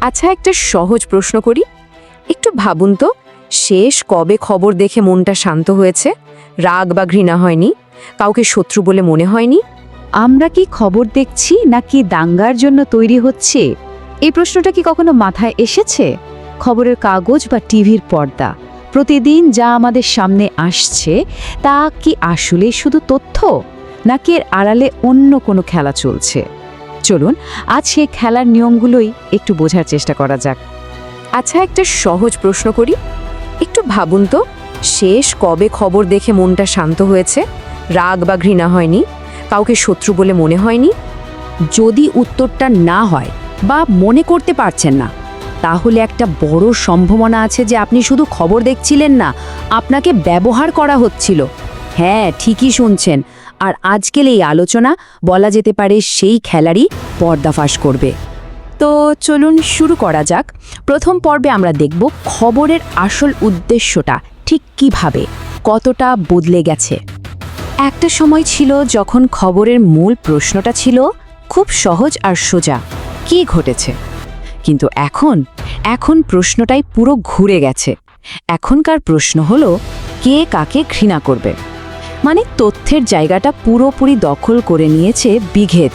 আচ্ছা, একটা সহজ প্রশ্ন করি। একটু ভাবুন তো, শেষ কবে খবর দেখে মনটা শান্ত হয়েছে? রাগ বা ঘৃণা হয়নি? কাউকে শত্রু বলে মনে হয়নি? আমরা কি খবর দেখছি নাকি দাঙ্গার জন্য তৈরি হচ্ছে? এই প্রশ্নটা কি কখনো মাথায় এসেছে? খবরের কাগজ বা টিভির পর্দা, প্রতিদিন যা আমাদের সামনে আসছে, তা কি আসলে শুধু তথ্য, নাকি এর আড়ালে অন্য কোনো খেলা চলছে? চলুন আজ সেই খেলার নিয়মগুলোই একটু বোঝার চেষ্টা করা যাক। আচ্ছা, একটা সহজ প্রশ্ন করি। একটু ভাবুন তো, শেষ কবে খবর দেখে মনটা শান্ত হয়েছে? রাগ বা ঘৃণা হয়নি? কাউকে শত্রু বলে মনে হয়নি? যদি উত্তরটা না হয় বা মনে করতে পারছেন না, তাহলে একটা বড় সম্ভাবনা আছে যে আপনি শুধু খবর দেখছিলেন না, আপনাকে ব্যবহার করা হচ্ছিল। হ্যাঁ, ঠিকই শুনছেন। আর আজকের এই আলোচনা বলা যেতে পারে সেই খেলারই পর্দাফাশ করবে। তো চলুন শুরু করা যাক। প্রথম পর্বে আমরা দেখব খবরের আসল উদ্দেশ্যটা ঠিক কিভাবে, কতটা বদলে গেছে। একটা সময় ছিল যখন খবরের মূল প্রশ্নটা ছিল খুব সহজ আর সোজা, কি ঘটেছে। কিন্তু এখন প্রশ্নটাই পুরো ঘুরে গেছে। এখনকার প্রশ্ন হলো কে কাকে ঘৃণা করবে। মানে তথ্যের জায়গাটা পুরোপুরি দখল করে নিয়েছে বিভেদ।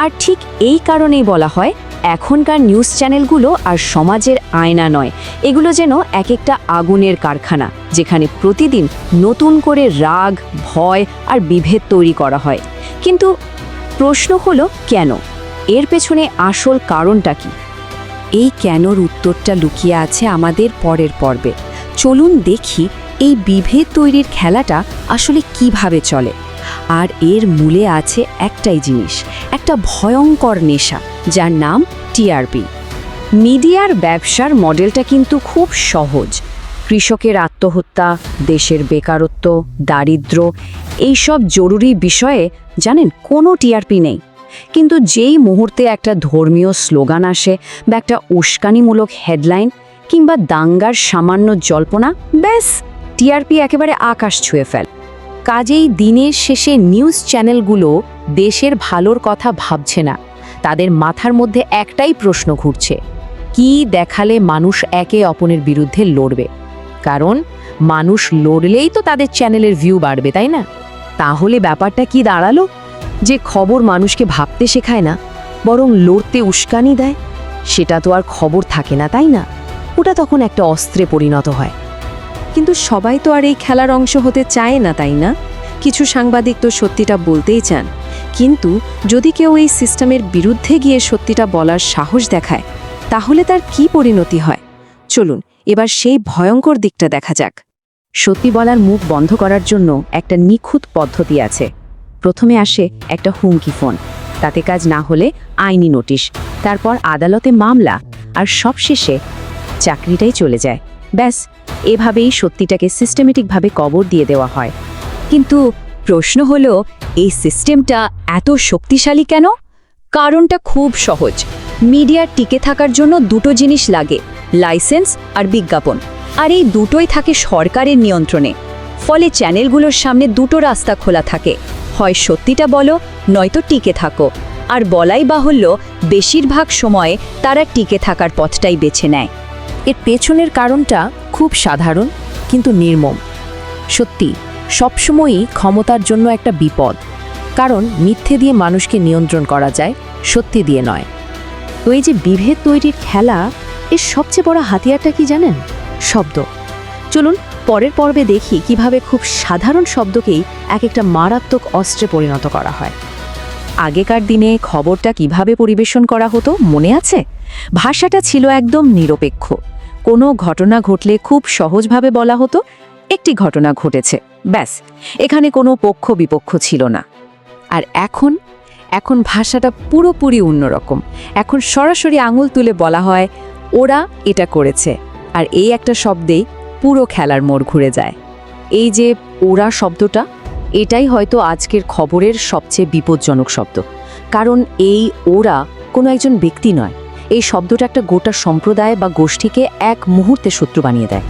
আর ঠিক এই কারণেই বলা হয় এখনকার নিউজ চ্যানেলগুলো আর সমাজের আয়না নয়, এগুলো যেন এক একটা আগুনের কারখানা, যেখানে প্রতিদিন নতুন করে রাগ, ভয় আর বিভেদ তৈরি করা হয়। কিন্তু প্রশ্ন হলো কেন? এর পেছনে আসল কারণটা কি? এই কেনর উত্তরটা লুকিয়ে আছে আমাদের পরের পর্বে। চলুন দেখি এই বিভেদ তৈরির খেলাটা আসলে কিভাবে চলে। আর এর মূলে আছে একটাই জিনিস, একটা ভয়ঙ্কর নেশা, যার নাম টিআরপি। মিডিয়ার ব্যবসার মডেলটা কিন্তু খুব সহজ। কৃষকের আত্মহত্যা, দেশের বেকারত্ব, দারিদ্র্য, এইসব জরুরি বিষয়ে জানেন কোনো টিআরপি নেই। কিন্তু যেই মুহূর্তে একটা ধর্মীয় স্লোগান আসে বা একটা উস্কানিমূলক হেডলাইন কিংবা দাঙ্গার সামান্য জল্পনা, ব্যাস টিআরপি একেবারে আকাশ ছুঁয়ে ফেল। কাজেই দিনের শেষে নিউজ চ্যানেলগুলো দেশের ভালোর কথা ভাবছে না। তাদের মাথার মধ্যে একটাই প্রশ্ন ঘুরছে, কি দেখালে মানুষ একে অপরের বিরুদ্ধে লড়বে। কারণ মানুষ লড়লেই তো তাদের চ্যানেলের ভিউ বাড়বে, তাই না? তাহলে ব্যাপারটা কি দাঁড়ালো? যে খবর মানুষকে ভাবতে শেখায় না, বরং লড়তে উস্কানি দেয়। সেটা তো আর খবর থাকে না, তাই না? ওটা তখন একটা অস্ত্রে পরিণত হয়। কিন্তু সবাই তো আর এই খেলার অংশ হতে চায় না, তাই না? কিছু সাংবাদিক তো সত্যিটা বলতেই চান, কিন্তু যদি কেউ এই সিস্টেমের বিরুদ্ধে গিয়ে সত্যিটা বলার সাহস দেখায়, তাহলে তার কি পরিণতি হয়? চলুন এবার সেই ভয়ঙ্কর দিকটা দেখা যাক। সত্যি বলার মুখ বন্ধ করার জন্য একটা নিখুঁত পদ্ধতি আছে। প্রথমে আসে একটা হুমকি ফোন, তাতে কাজ না হলে আইনি নোটিশ, তারপর আদালতে মামলা, আর সবশেষে চাকরিটাই চলে যায়। ব্যাস, এভাবেই সত্যিটাকে সিস্টেমেটিকভাবে কবর দিয়ে দেওয়া হয়। কিন্তু প্রশ্ন হলো, এই সিস্টেমটা এত শক্তিশালী কেন? কারণটা খুব সহজ। মিডিয়ার টিকে থাকার জন্য দুটো জিনিস লাগে, লাইসেন্স আর বিজ্ঞাপন। আর এই দুটোই থাকে সরকারের নিয়ন্ত্রণে। ফলে চ্যানেলগুলোর সামনে দুটো রাস্তা খোলা থাকে, হয় সত্যিটা বলো, নয়তো টিকে থাকো। আর বলাই বাহুল্য, বেশিরভাগ সময়ে তারা টিকে থাকার পথটাই বেছে নেয়। এর পেছনের কারণটা খুব সাধারণ কিন্তু নির্মম। সত্যি সবসময়ই ক্ষমতার জন্য একটা বিপদ, কারণ মিথ্যে দিয়ে মানুষকে নিয়ন্ত্রণ করা যায়, সত্যি দিয়ে নয়। তো এই যে বিভেদ তৈরির খেলা, এর সবচেয়ে বড় হাতিয়ারটা কি জানেন? শব্দ। চলুন পরের পর্বে দেখি কিভাবে খুব সাধারণ শব্দকেই এক একটা মারাত্মক অস্ত্রে পরিণত করা হয়। আগেকার দিনে খবরটা কিভাবে পরিবেশন করা হতো মনে আছে? ভাষাটা ছিল একদম নিরপেক্ষ। কোনো ঘটনা ঘটলে খুব সহজভাবে বলা হতো, একটি ঘটনা ঘটেছে, ব্যাস। এখানে কোনো পক্ষ বিপক্ষ ছিল না। আর এখন ভাষাটা পুরোপুরি অন্যরকম। এখন সরাসরি আঙুল তুলে বলা হয়, ওরা এটা করেছে। আর এই একটা শব্দেই পুরো খেলার মোড় ঘুরে যায়। এই যে ওরা শব্দটা, এটাই হয়তো আজকের খবরের সবচেয়ে বিপজ্জনক শব্দ। কারণ এই ওরা কোনো একজন ব্যক্তি নয়, এই শব্দটা একটা গোটা সম্প্রদায় বা গোষ্ঠীকে এক মুহূর্তে শত্রু বানিয়ে দেয়।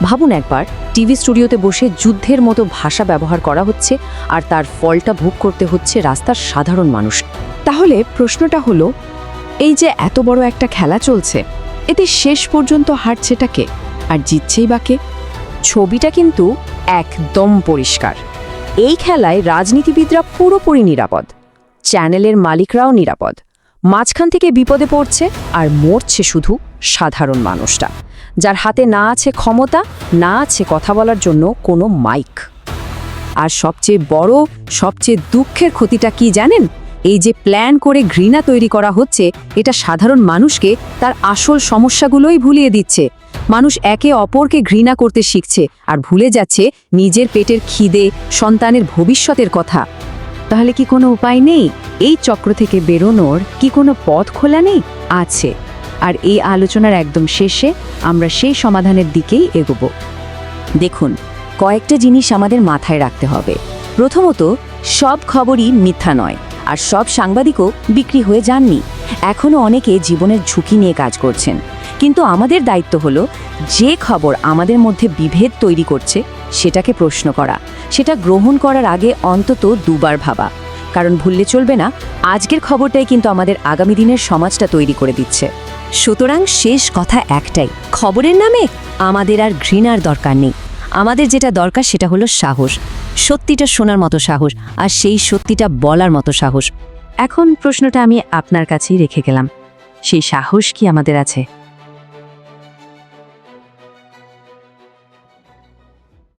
ভাবুন একবার, টিভি স্টুডিওতে বসে যুদ্ধের মতো ভাষা ব্যবহার করা হচ্ছে, আর তার ফলটা ভোগ করতে হচ্ছে রাস্তার সাধারণ মানুষ। তাহলে প্রশ্নটা হলো, এই যে এত বড় একটা খেলা চলছে, এতে শেষ পর্যন্ত হারছেটা কে আর জিতছেই বা কে? ছবিটা কিন্তু একদম পরিষ্কার। এই খেলায় রাজনীতিবিদরা পুরোপুরি নিরাপদ, চ্যানেলের মালিকরাও নিরাপদ। মাঝখান থেকে বিপদে পড়ছে আর মরছে শুধু সাধারণ মানুষটা, যার হাতে না আছে ক্ষমতা, না আছে কথা বলার জন্য কোনো মাইক। আর সবচেয়ে বড়, সবচেয়ে দুঃখের ক্ষতিটা কি জানেন? এই যে প্ল্যান করে ঘৃণা তৈরি করা হচ্ছে, এটা সাধারণ মানুষকে তার আসল সমস্যাগুলোই ভুলিয়ে দিচ্ছে। মানুষ একে অপরকে ঘৃণা করতে শিখছে আর ভুলে যাচ্ছে নিজের পেটের খিদে, সন্তানের ভবিষ্যতের কথা। তাহলে কি কোনো উপায় নেই? এই চক্র থেকে বেরোনোর কি কোনো পথ খোলা নেই? আছে। আর এই আলোচনার একদম শেষে আমরা সেই সমাধানের দিকেই এগোবো। দেখুন, কয়েকটা জিনিস আমাদের মাথায় রাখতে হবে। প্রথমত, সব খবরই মিথ্যা নয়, আর সব সাংবাদিকও বিক্রি হয়ে যাননি। এখনও অনেকে জীবনের ঝুঁকি নিয়ে কাজ করছেন। কিন্তু আমাদের দায়িত্ব হলো, যে খবর আমাদের মধ্যে বিভেদ তৈরি করছে সেটাকে প্রশ্ন করা, সেটা গ্রহণ করার আগে অন্তত দুবার ভাবা। কারণ ভুললে চলবে না, আজকের খবরটাই কিন্তু আমাদের আগামী দিনের সমাজটা তৈরি করে দিচ্ছে। সুতরাং শেষ কথা একটাই, খবরের নামে আমাদের আর ঘৃণার দরকার নেই। আমাদের যেটা দরকার সেটা হলো সাহস, সত্যিটা শোনার মতো সাহস, আর সেই সত্যিটা বলার মতো সাহস। এখন প্রশ্নটা আমি আপনার কাছেই রেখে গেলাম, সেই সাহস কি আমাদের আছে?